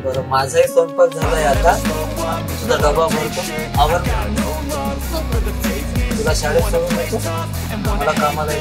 बरं माझाही स्वयंपाक झालाय आता तुझा डबा भरतो आवर तुला शाळेत सोडून येतो मला कामाला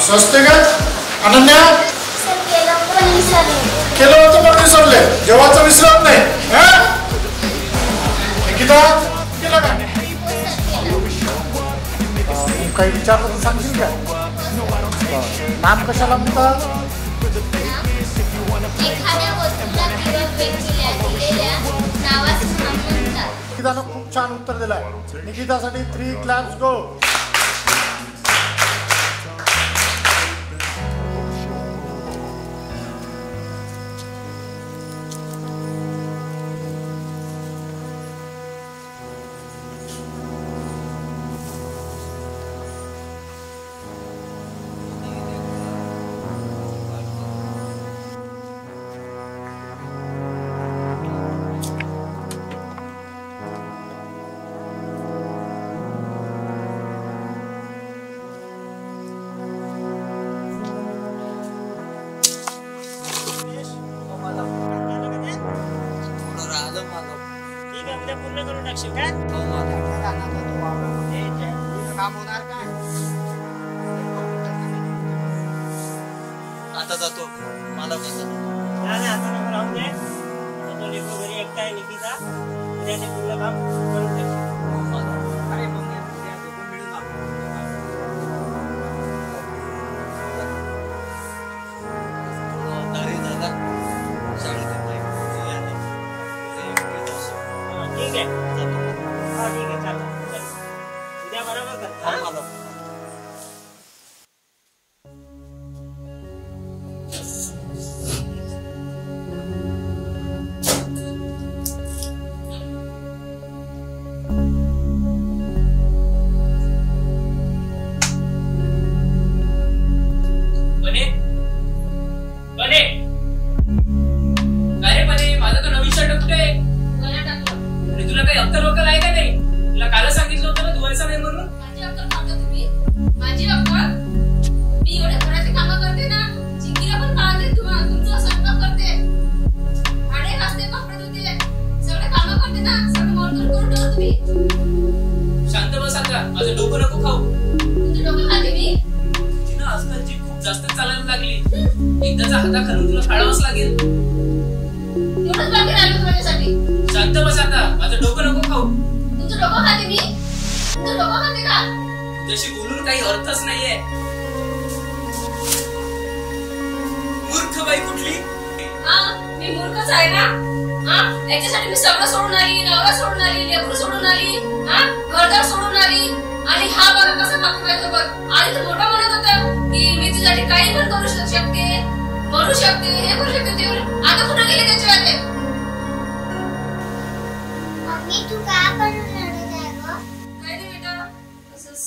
स्वस्ते का अनन्या केलं होतं पण विसरले जेव्हाचं विसरत नाही निकिता केलं का काही विचारलं तर सांगशील का नाम कशाला म्हणतात निकितानं खूप छान उत्तर दिलंय निकितासाठी 3 क्लॅप्स गो पूर्ण करून टाकशील का काम होणार का आता जातो मला आता नको राहून दे तो लेकरू घरी एकटा आहे निकिता उद्या ते पूर्ण काम करून टाकशील अरे मग मिळून ठीक आहे हा ठीक आहे चल उद्या बरोबर कर मला एकदाचा हाता खालून तुला काढावंच लागेल. एवढंच बाकी राहिलं माझ्यासाठी. शांत बस आता, माझं डोकं नको खाऊ. तुमचं डोकं खाते मी? तुमचं डोकं खाते का? तुझ्याशी बोलून काही अर्थच नाहीये. मूर्ख बाई कुठली? मी मूर्खच आहे ना? याच्यासाठी मी सगळं सोडून आली, नवरा सोडून आली, लेकरू सोडून आली, घरदार सोडून आली. आणि हा बघा कसा मागतो माझ्यासोबत. आधी तर मोठा म्हणत होता की मी तुझ्यासाठी काही पण करू शकते, म्हणू शकते, हे करू शकते, ते करू. आता कुठं गेले त्याचे वाटे? मम्मी तू का करून रडत आहे ग? काय नाही बेटा, असंच.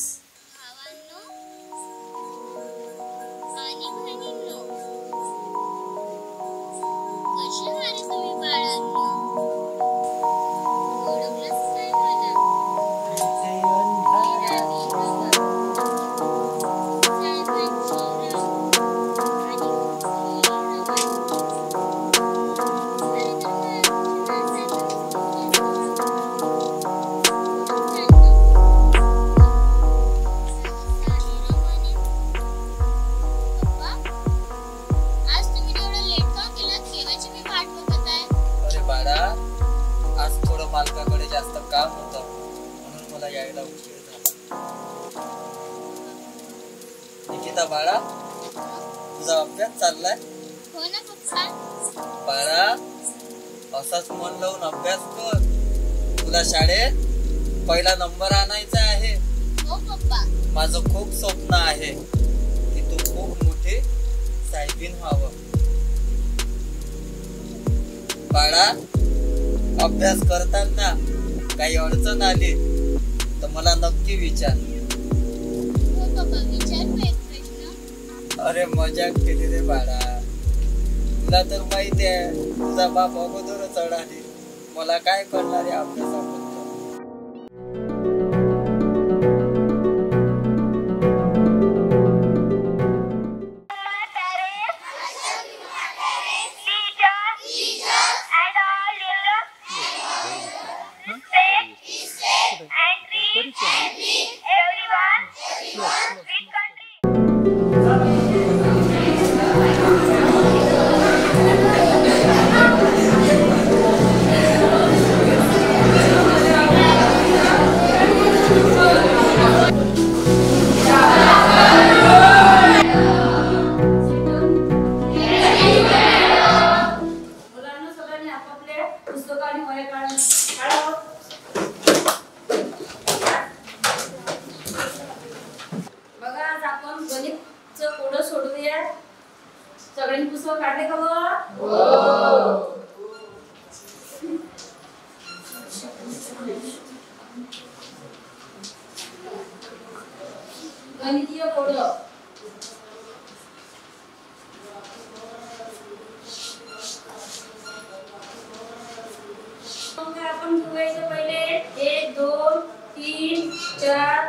भावांनो आणि बहिणींनो, कसे आहात तुम्ही बाळांनो? ओळखलंच काय मला? मालकाकडे जास्त काम होतं म्हणून मला यायला उशीर झाला. निकिता बाळा, तुझा अभ्यास चाललाय? हो ना पप्पा. बाळा, असाच मन लावून अभ्यास कर. तुला शाळेत पहिला नंबर आणायचा आहे. हो पप्पा. माझं खूप स्वप्न आहे की तू खूप मोठी साहेबीन व्हावं. बाळा, अभ्यास करताना काही अडचण आली तर मला नक्की विचार. हो पप्पा, विचारू एक प्रश्न? अरे मजाक केली रे बाळा. तुला तर माहिती आहे तुझा बाप अगोदरच अडाली. मला काय करणार आहे अभ्यासाबद्दल. सगळ्यांनी पुस्तक काढले का मग? गणितीय कोड. आपण घेऊयाचं पहिले 1 2 3 4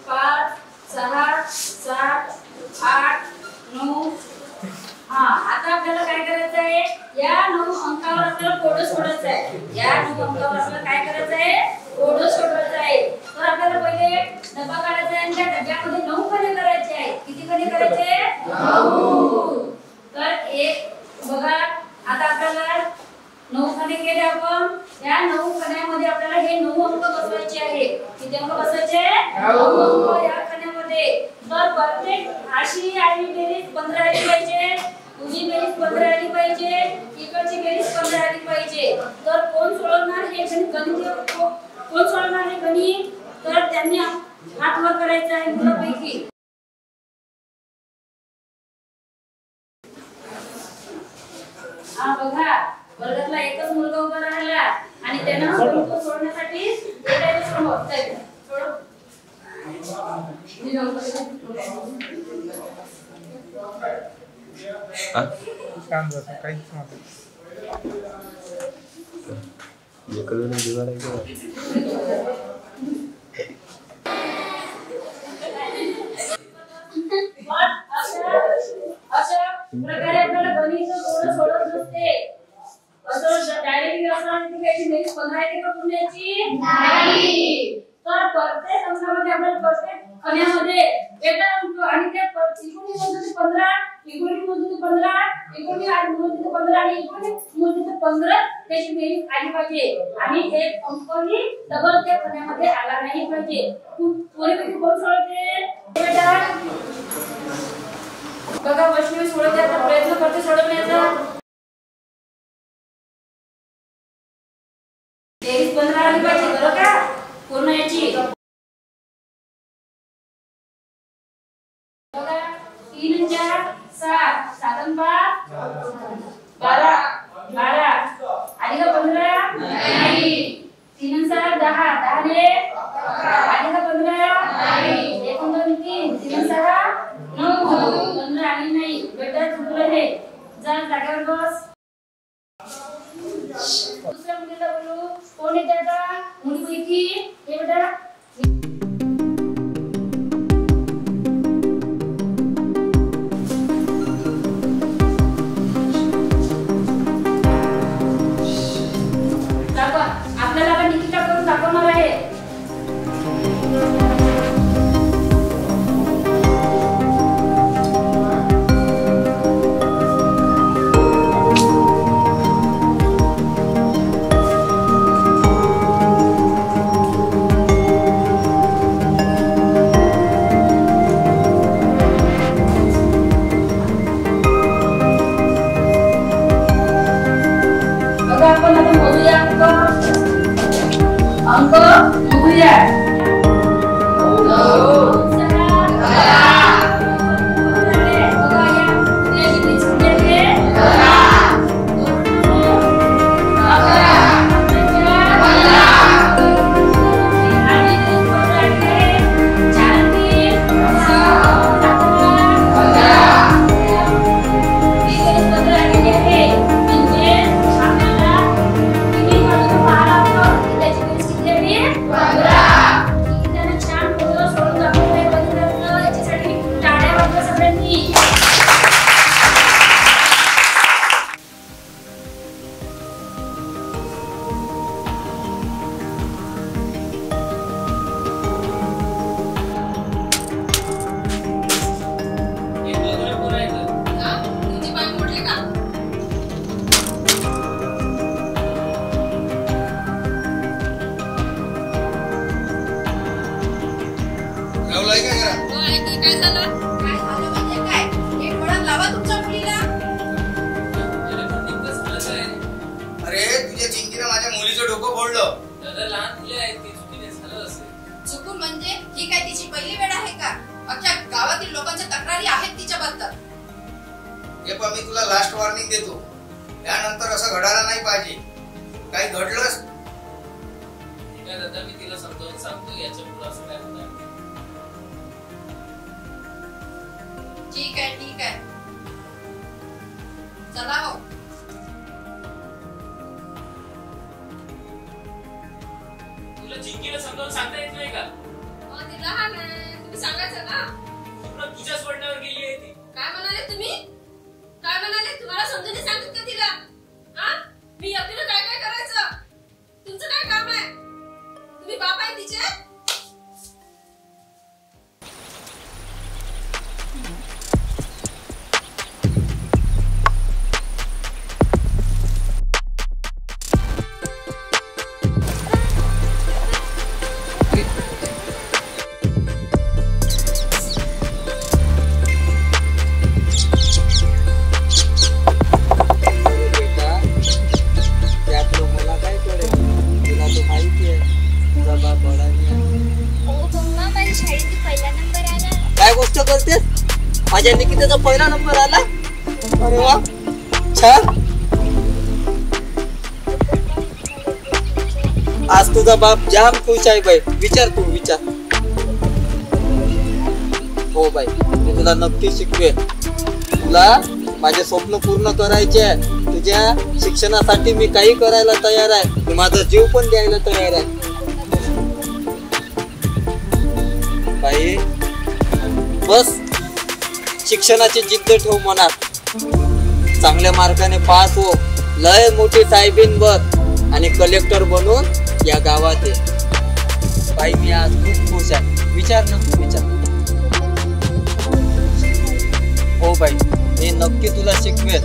5 6 7 8 9. आता आपल्याला काय करायचं आहे? या 9 अंकावर आपल्याला कोड सोडवायचा आहे. या 9 अंकावर आपल्याला काय करायचं आहे? कोड सोडवायचा आहे. तर आपल्याला पहिले डबा काढायचा आहे आणि त्या डब्यामध्ये 9 खणे करायचे आहेत. किती खणे करायचे? 9. तर एक बघा, आता आपल्याला 9 खणे केले आपण. या 9 खण्यामध्ये आपल्याला हे 9 अंक बसवायचे आहे. किती अंक बसवायचे? 9 अंक या खण्यामध्ये. तर प्रत्येक अशी आली बेरीज 15 आली पाहिजे, तुझी बेरीज 15 आली पाहिजे, इकडची बेरीज 15 आली पाहिजे. तर कोण सोडवणार हे गणित? कोण सोडवणार हे गणित? तर त्यांनी हात वर करायचा आहे मुलांपैकी. बघा, वर्गातला एकच मुलगा उभा राहिला आणि त्यानं गणित सोडवण्यासाठी अशा प्रकारे आपल्याला गणित सोडत नसते. असं डायरेक्टली असं काही बेरीज 15 येते का पुण्याची? नाही. तर प्रत्येक अंकामध्ये आपल्याला प्रत्येक खण्यामध्ये बेटा आणि ते इकडून मोजून 15 इकडून मोजून 15 इकडून आणि मोजून 15 आणि इकडून मोजून 15 त्याची बेरीज आली पाहिजे आणि एक अंकही डबल त्या फण्यामध्ये आला नाही पाहिजे. कोणी कोण सोडते बेटा बघा वैष्णवी सोडवण्याचा प्रयत्न करते सोडवण्याचा. 23-15 आली पाहिजे बरं का पूर्ण याची. बघा 3 4 7 7 5 12 आणि का 15 नाही. 3 7 10 10 आणि का 15 नाही. 1 2 3 3 6 9 15 आणि नाही. बेटा चुकलं हे जा जागेवर बस. दुसऱ्या मुलीला बोलू कोण येते आता मुलीपैकी हे बेटा. आपल्याला आता निकिता करून दाखवणार आहे. बघा आपण आता मोजूया अंक मोजूया. 1 नंबर आला. अरे वा छान. आज तुझा बाप जाम खुश आहे बाई. विचार तू विचार. हो बाई मी तुला नक्की शिकवे. तुला माझे स्वप्न पूर्ण करायचे. तुझ्या शिक्षणासाठी मी काही करायला तयार आहे. माझा जीव पण द्यायला तयार आहे. बाई बस शिक्षणाची जिद्द ठेव मनात. चांगल्या मार्काने पास हो. लय मोठी साहेबीन बन आणि कलेक्टर बनून या गावात ये. बाई मी आज खूप खुश आहे. विचार ना विचार. हो बाई, मी नक्की तुला शिकवेल.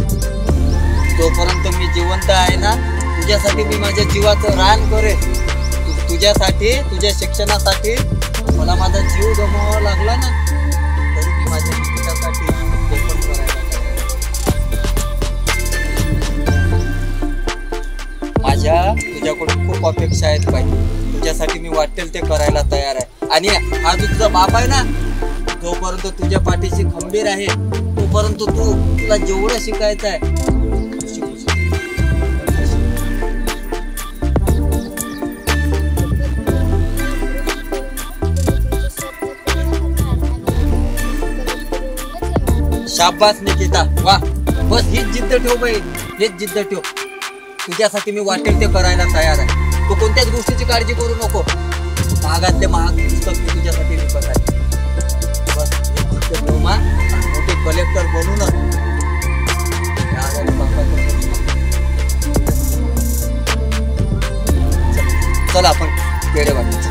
जोपर्यंत मी जिवंत आहे ना, तुझ्यासाठी मी माझ्या जीवाचं रान करेन. तुझ्यासाठी, तुझ्या शिक्षणासाठी मला माझा जीव गमवावा लागला ना, तरी मी माझ्या शिक्षणासाठी ते पण करायला तयार. माझ्या तुझ्याकडून खूप अपेक्षा आहेत बाई. तुझ्यासाठी मी वाटेल ते करायला तयार आहे. आणि हा जो तुझा बाप आहे ना, जोपर्यंत तुझ्या पाठीशी खंबीर आहे तोपर्यंत तुला जेवढं शिकायचं आहे शिकू शकतो. शाबास निकिता, वा. बस हीच जिद्द ठेव बाई, हेच जिद्द ठेव. तुझ्यासाठी मी वाटेल ते करायला तयार आहे. तू कोणत्याच गोष्टीची काळजी करू नको. महागातले महाग पुस्तक मी तुझ्यासाठी विकत आहे. बस हीच जिद्द ठेव मा. मोठे कलेक्टर बनूनच चल आपण पेढे वाटायचं.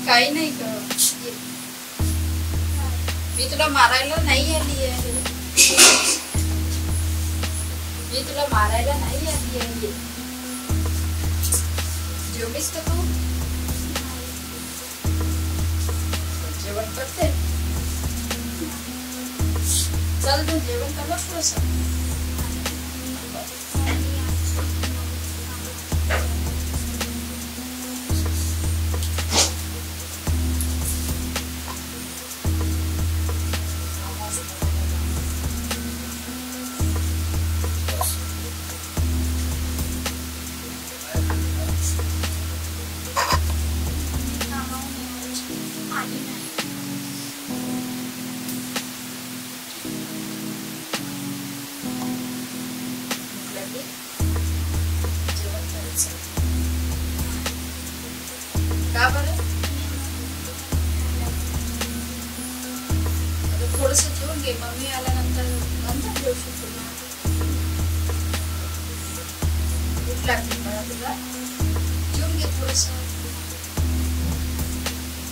काही नाही ग, मी तुला मारायला नाही आली आहे. मी तुला मारायला नाही आली आहे. जेवलीस का तू? जेवण करते? चल तू जेवण कर थोडंसं. बरं थोडस जेवून घे मम्मी आल्यानंतर नंतर जेवू शकतो ना भूक लागते मला तुला जेवून घे थोडस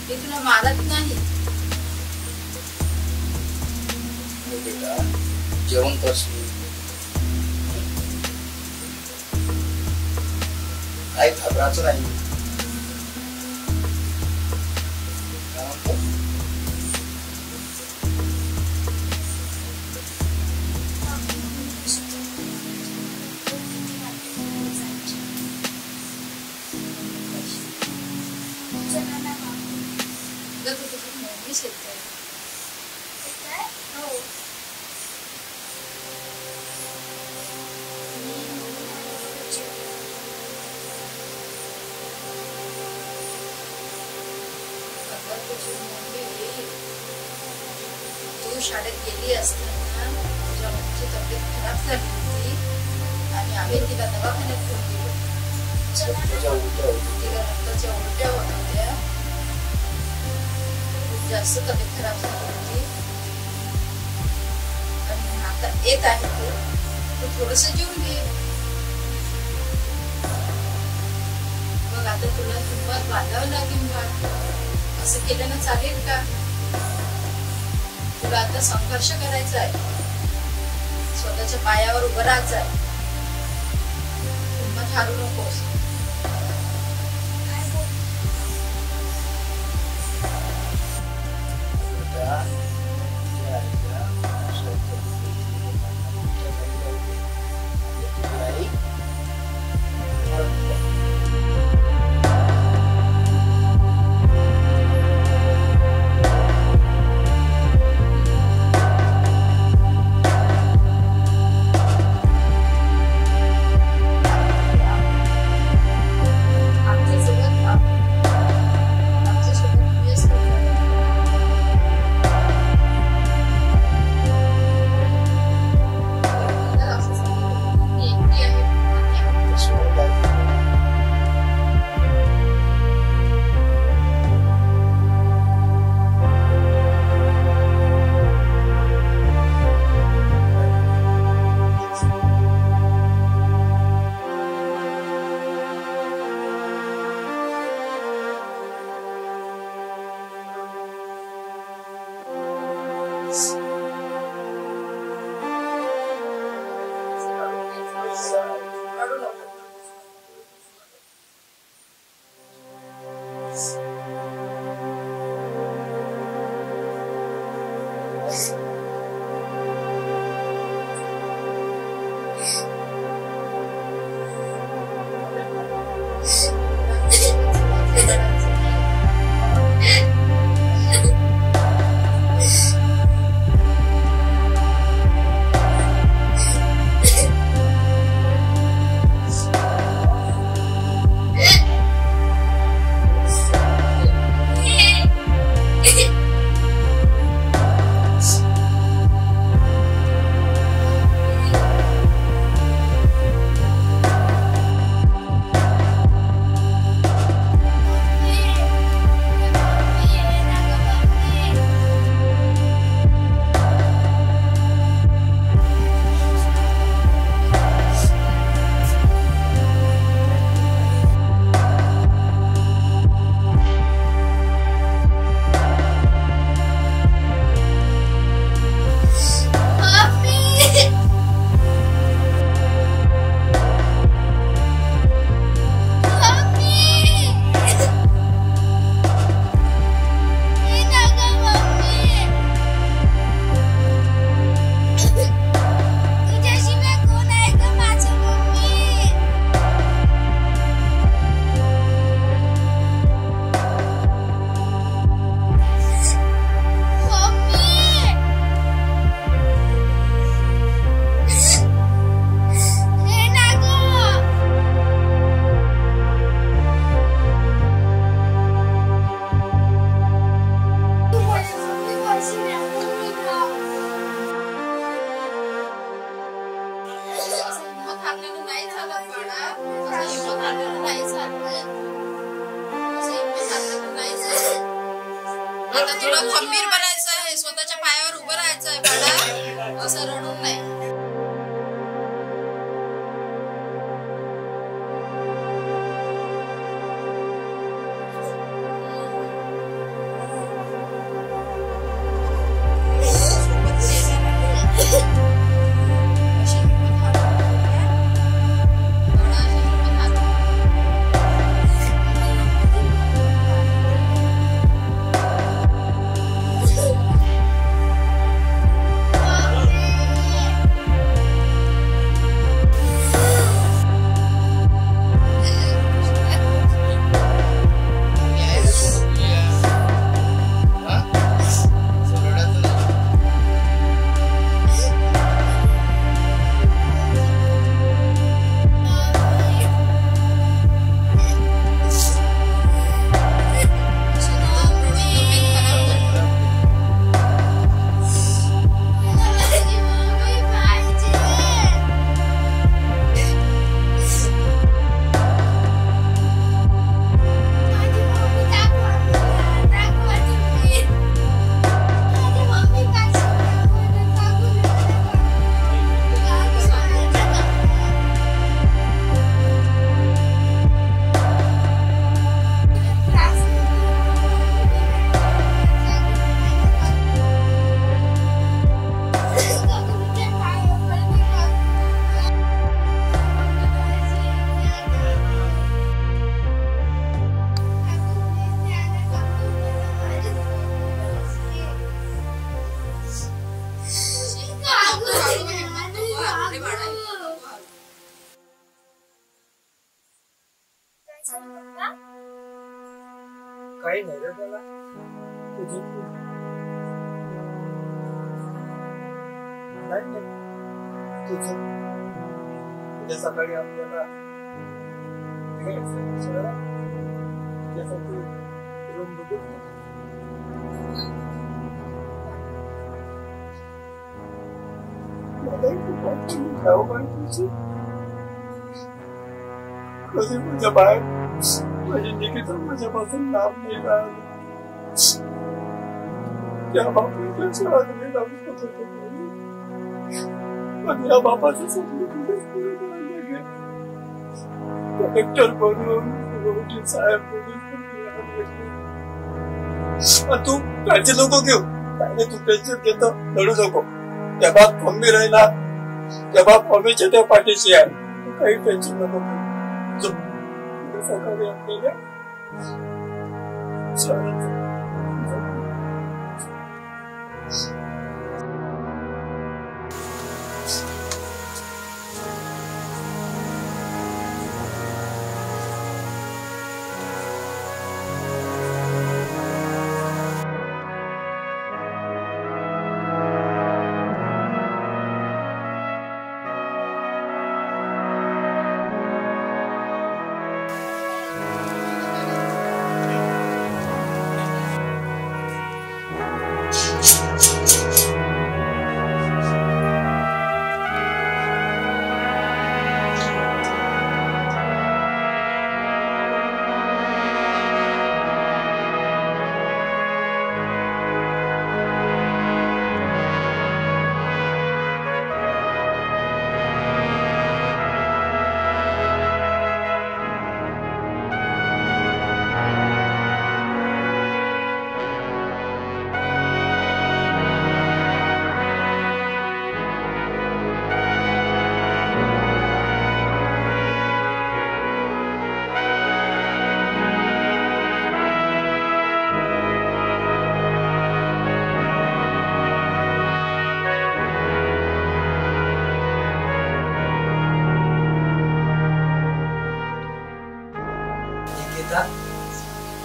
मी तुला मारत नाही बेटा जेवण करशील काही घाबरायचं नाही काय म्हणतो? तू शाळेत गेली असताना तुझ्या मम्मीची तब्येत खराब झाली होती आणि आम्ही तिला दवाखान्यात घेऊन गेलो तिला रक्ताच्या उलट्या होत होत्या खूप जास्त तब्येत खराब झाली होती आणि आता येत आहे तू थोडस जेवून घे मग आता तुला हिंमत बांधावं लागेल बा असं केल्यानं चालेल का तुला आता संघर्ष करायचा आहे स्वतःच्या पायावर उभं राहायचं आहे हिंमत हारू नकोस आता तुला खंबीर बनायचं आहे, स्वतःच्या पायावर उभं राहायचं आहे बाळा, असं रडून नाही. काही नाही रे त्याला तुझी नाही तुझं उद्या सकाळी आपल्याला त्यासाठी रूम बघू कधी माझ्या बाहेर माझी निकिता माझ्यापासून लांब नाही राहिली. त्या बापाच्या शहरात मी जाऊ शकत नाही, पण या बापाचं स्वप्न कुठेच पुढे गेलं. कलेक्टर बनून वकील साहेब बनून तू काळजी नको घेऊ, काय तू टेन्शन घेतो लढू नको. त्या बाप खंबीर आहे ना, त्या बाप हमेशा त्या पाठीशी आहे, काही टेन्शन नको घेऊ. सकाळी आपल्याला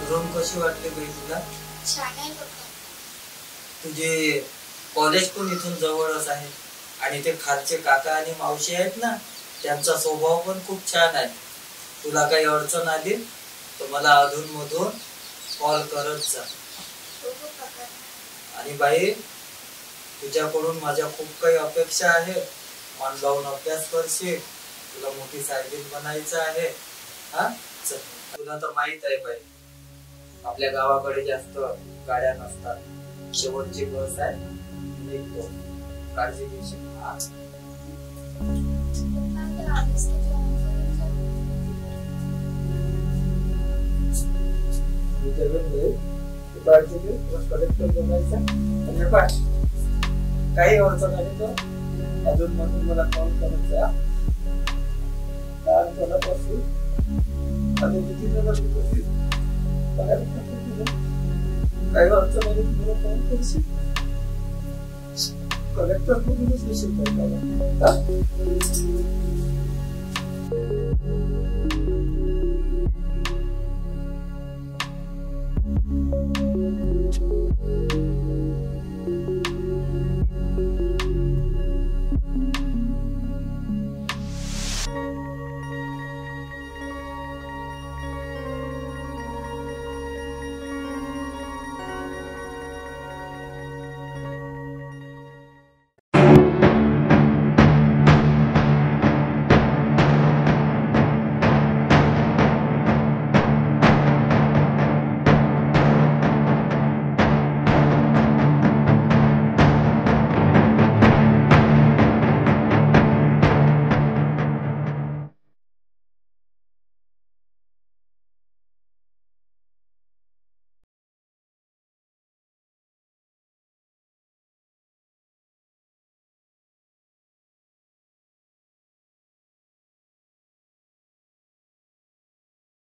रूम कशी वाटली बाई तुला? छान आहे पप्पा. तुझे कॉलेज पण इथून जवळच आहे आणि ते खालचे काका आणि मावशी आहेत ना, त्यांचा स्वभाव पण खूप छान आहे. तुला काही अडचण आली तर मला अधून मधून कॉल करत जा. आणि बाई, तुझ्याकडून माझ्या खूप काही अपेक्षा आहेत. मन लावून अभ्यास करशील, तुला मोठी सायन्टिस्ट बनायचं आहे. हा चल, तुला तर माहित आहे बाई, आपल्या गावाकडे जास्त गाड्या नसतात. शेवटची बस आहे, निघतो. काळजी घेशील. हा? पप्पा ते ऑफिसला जॉईन करून जा. मी जरूर मिळेल. तू काळजी घे. तुला कलेक्टर बनायचं. आणि पाय काही अडचण आली तर अजून मधून मला कॉल करायचा. लहानपणापासून आणि किती जणांपासून बाहेर पडतो. काही अडचण आली तर मला कॉल करशील. कलेक्टर म्हणूनच देशील काय मला.